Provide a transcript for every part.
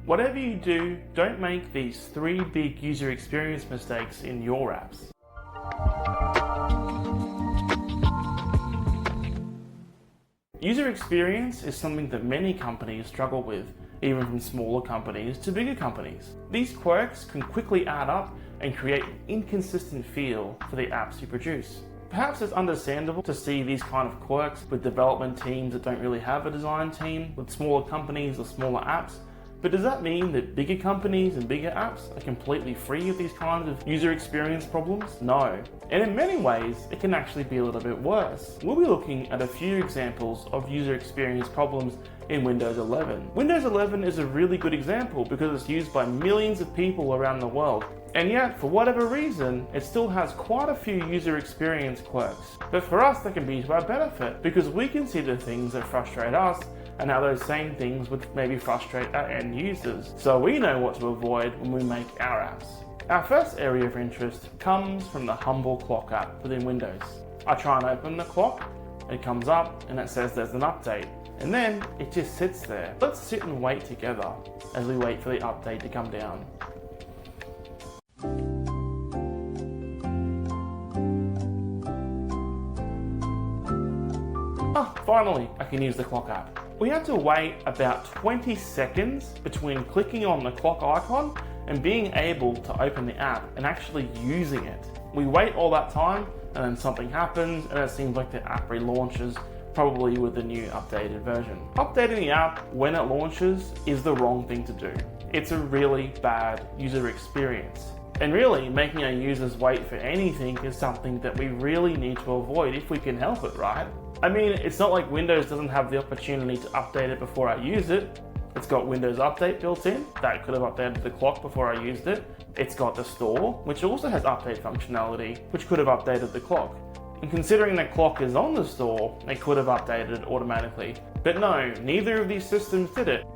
Whatever you do, don't make these 3 big user experience mistakes in your apps. User experience is something that many companies struggle with, even from smaller companies to bigger companies. These quirks can quickly add up and create an inconsistent feel for the apps you produce. Perhaps it's understandable to see these kind of quirks with development teams that don't really have a design team, with smaller companies or smaller apps. But does that mean that bigger companies and bigger apps are completely free of these kinds of user experience problems? No. And in many ways, it can actually be a little bit worse. We'll be looking at a few examples of user experience problems in Windows 11. Windows 11 is a really good example because it's used by millions of people around the world. And yet, for whatever reason, it still has quite a few user experience quirks. But for us, that can be to our benefit because we can see the things that frustrate us and how those same things would maybe frustrate our end users. So we know what to avoid when we make our apps. Our first area of interest comes from the Humble Clock app within Windows. I try and open the clock, it comes up and it says there's an update. And then it just sits there. Let's sit and wait together as we wait for the update to come down. Finally, I can use the clock app. We had to wait about 20 seconds between clicking on the clock icon and being able to open the app and actually using it. We wait all that time and then something happens and it seems like the app relaunches, probably with the new updated version. Updating the app when it launches is the wrong thing to do. It's a really bad user experience. And really, making our users wait for anything is something that we really need to avoid if we can help it, right? I mean, it's not like Windows doesn't have the opportunity to update it before I use it. It's got Windows Update built in. That could have updated the clock before I used it. It's got the store, which also has update functionality, which could have updated the clock. And considering the clock is on the store, it could have updated it automatically. But no, neither of these systems did it.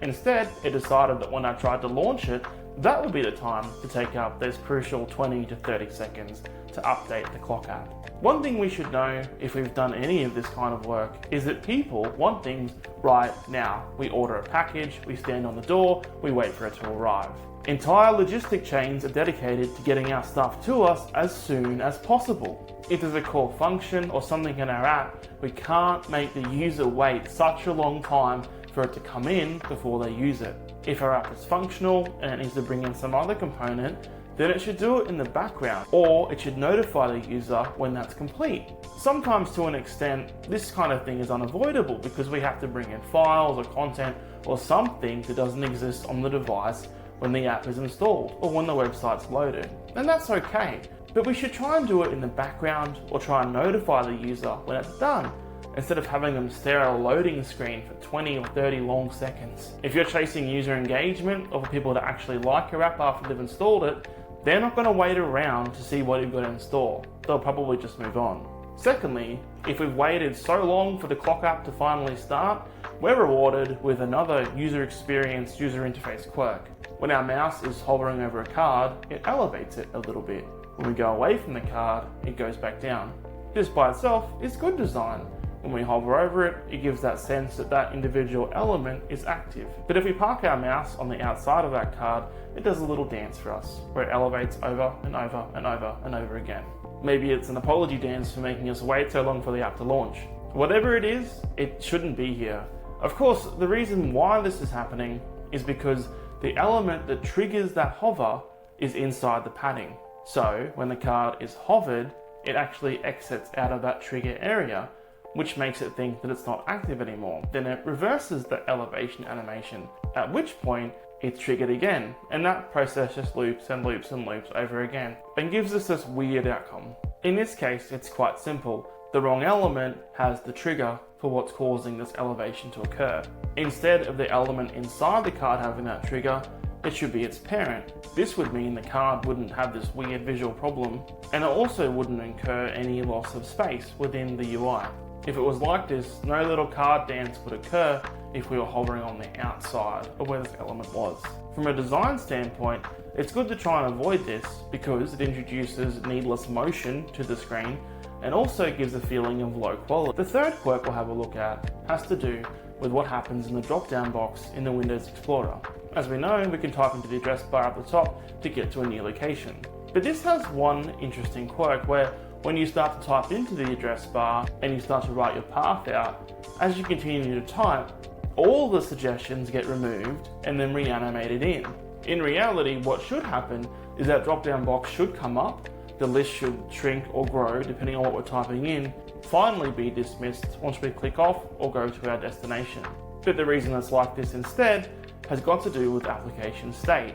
Instead, it decided that when I tried to launch it, that would be the time to take up those crucial 20 to 30 seconds to update the clock app. One thing we should know if we've done any of this kind of work is that people want things right now. We order a package, we stand on the door, we wait for it to arrive. Entire logistic chains are dedicated to getting our stuff to us as soon as possible. If there's a core function or something in our app, we can't make the user wait such a long time for it to come in before they use it. If our app is functional and it needs to bring in some other component, then it should do it in the background, or it should notify the user when that's complete. Sometimes to an extent, this kind of thing is unavoidable because we have to bring in files or content or something that doesn't exist on the device when the app is installed or when the website's loaded. And that's okay, but we should try and do it in the background or try and notify the user when it's done, instead of having them stare at a loading screen for 20 or 30 long seconds. If you're chasing user engagement or for people to actually like your app after they've installed it, they're not going to wait around to see what you've got to install. They'll probably just move on. Secondly, if we've waited so long for the clock app to finally start, we're rewarded with another user experience, user interface quirk. When our mouse is hovering over a card, it elevates it a little bit. When we go away from the card, it goes back down. This by itself is good design. When we hover over it, it gives that sense that that individual element is active. But if we park our mouse on the outside of that card, it does a little dance for us, where it elevates over and over and over and over again. Maybe it's an apology dance for making us wait so long for the app to launch. Whatever it is, it shouldn't be here. Of course, the reason why this is happening is because the element that triggers that hover is inside the padding. So when the card is hovered, it actually exits out of that trigger area, which makes it think that it's not active anymore. Then it reverses the elevation animation, at which point it's triggered again, and that process just loops and loops and loops over again, and gives us this weird outcome. In this case, it's quite simple. The wrong element has the trigger for what's causing this elevation to occur. Instead of the element inside the card having that trigger, it should be its parent. This would mean the card wouldn't have this weird visual problem, and it also wouldn't incur any loss of space within the UI. If it was like this, no little card dance would occur if we were hovering on the outside of where this element was. From a design standpoint, it's good to try and avoid this because it introduces needless motion to the screen and also gives a feeling of low quality. The third quirk we'll have a look at has to do with what happens in the drop-down box in the Windows Explorer. As we know, we can type into the address bar at the top to get to a new location. But this has one interesting quirk where when you start to type into the address bar and you start to write your path out, as you continue to type, all the suggestions get removed and then reanimated in. In reality, what should happen is that drop-down box should come up, the list should shrink or grow depending on what we're typing in, finally be dismissed once we click off or go to our destination. But the reason it's like this instead has got to do with application state.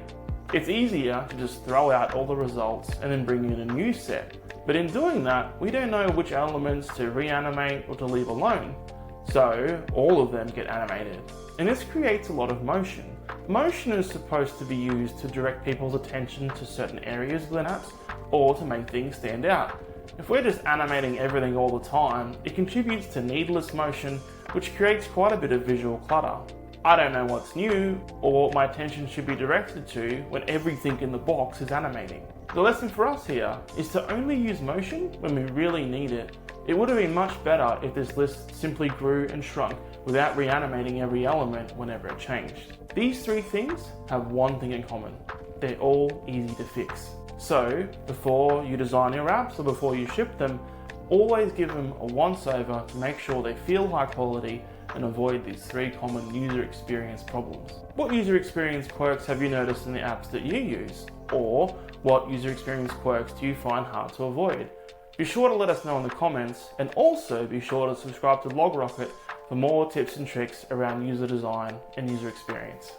It's easier to just throw out all the results and then bring in a new set. But in doing that, we don't know which elements to reanimate or to leave alone. So all of them get animated. And this creates a lot of motion. Motion is supposed to be used to direct people's attention to certain areas within apps or to make things stand out. If we're just animating everything all the time, it contributes to needless motion, which creates quite a bit of visual clutter. I don't know what's new or what my attention should be directed to when everything in the box is animating. The lesson for us here is to only use motion when we really need it. It would have been much better if this list simply grew and shrunk without reanimating every element whenever it changed. These three things have one thing in common. They're all easy to fix. So before you design your apps or before you ship them, always give them a once-over to make sure they feel high quality and avoid these three common user experience problems. What user experience quirks have you noticed in the apps that you use? Or what user experience quirks do you find hard to avoid? Be sure to let us know in the comments, and also be sure to subscribe to LogRocket for more tips and tricks around user design and user experience.